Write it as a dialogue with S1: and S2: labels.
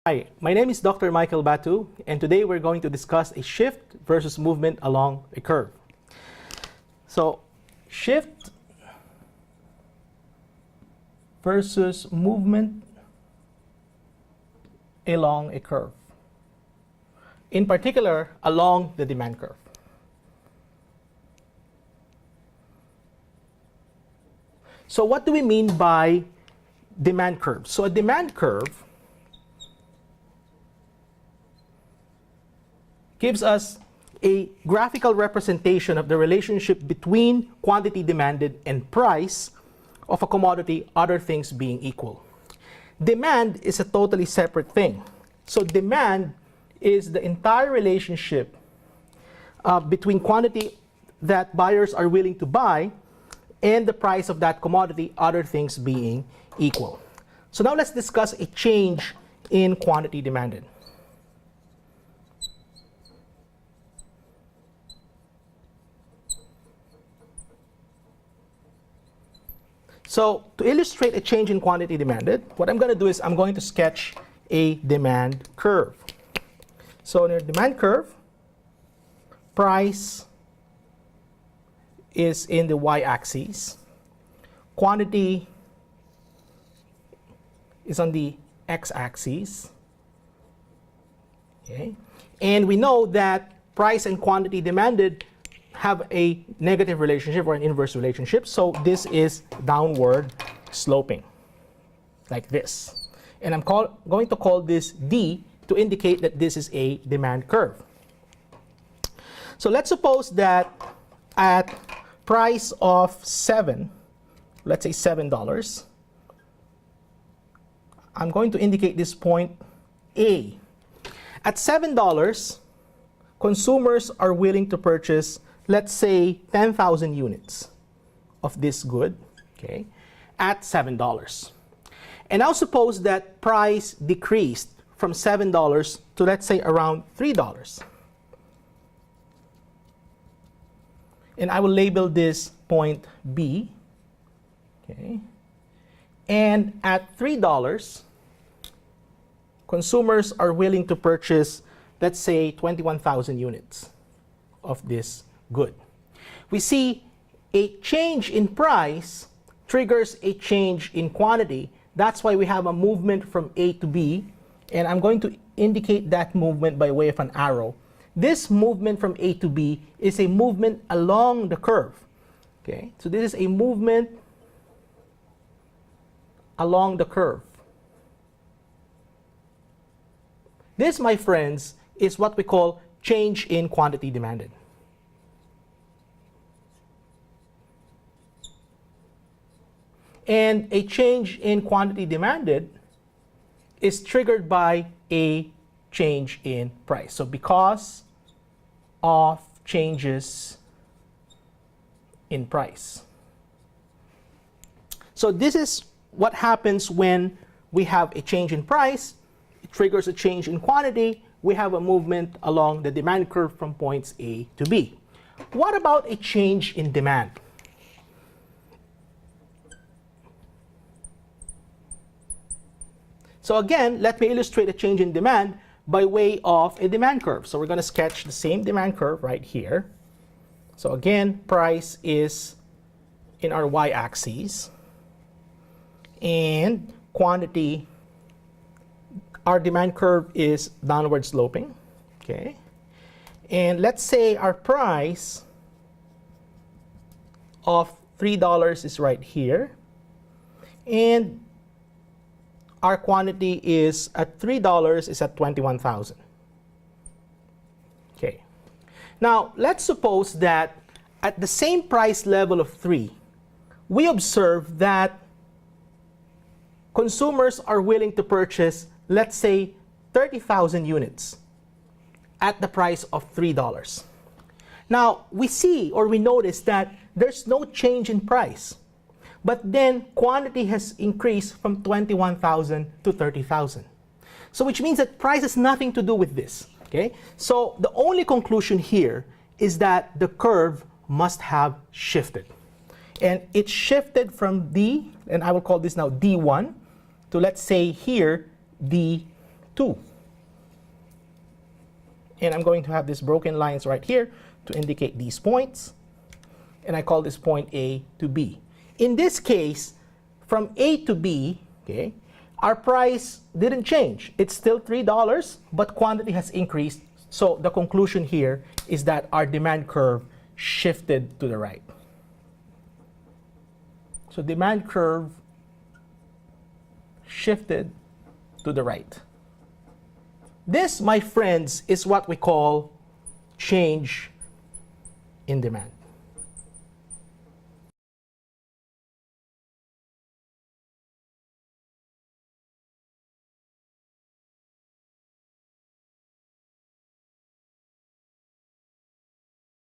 S1: Hi, my name is Dr. Michael Batu, and today we're going to discuss a shift versus movement along a curve. So, shift versus movement along a curve. In particular, along the demand curve. So what do we mean by demand curve? So a demand curve gives us a graphical representation of the relationship between quantity demanded and price of a commodity, other things being equal. Demand is a totally separate thing. So demand is the entire relationship between quantity that buyers are willing to buy and the price of that commodity, other things being equal. So now let's discuss a change in quantity demanded. So to illustrate a change in quantity demanded, what I'm going to do is I'm going to sketch a demand curve. So in a demand curve, price is in the y-axis, quantity is on the x-axis, okay? And we know that price and quantity demanded have a negative relationship or an inverse relationship, so this is downward sloping, like this. And I'm going to call this D to indicate that this is a demand curve. So let's suppose that at price of 7, let's say $7, I'm going to indicate this point A. At $7, consumers are willing to purchase, let's say, 10,000 units of this good, okay, at $7. And now suppose that price decreased from $7 to, let's say, around $3. And I will label this point B, okay. And at $3, consumers are willing to purchase, let's say, 21,000 units of this good. We see a change in price triggers a change in quantity. That's why we have a movement from A to B, and I'm going to indicate that movement by way of an arrow. This movement from A to B is a movement along the curve. Okay, so this is a movement along the curve. This, my friends, is what we call change in quantity demanded. And a change in quantity demanded is triggered by a change in price. So because of changes in price. So this is what happens when we have a change in price. It triggers a change in quantity. We have a movement along the demand curve from points A to B. What about a change in demand? So again, let me illustrate a change in demand by way of a demand curve. So we're going to sketch the same demand curve right here. So again, price is in our y-axis, and quantity, our demand curve is downward sloping, okay? And let's say our price of $3 is right here, and our quantity is at $3 is at 21,000. Okay. Now, let's suppose that at the same price level of 3, we observe that consumers are willing to purchase, let's say, 30,000 units at the price of $3. Now, we see or we notice that there's no change in price. But then quantity has increased from 21,000 to 30,000. So which means that price has nothing to do with this. Okay? So the only conclusion here is that the curve must have shifted. And it shifted from D, and I will call this now D1, to let's say here D2. 2. And I'm going to have these broken lines right here to indicate these points. And I call this point A to B. In this case, from A to B, okay, our price didn't change. It's still $3, but quantity has increased. So the conclusion here is that our demand curve shifted to the right. So demand curve shifted to the right. This, my friends, is what we call change in demand.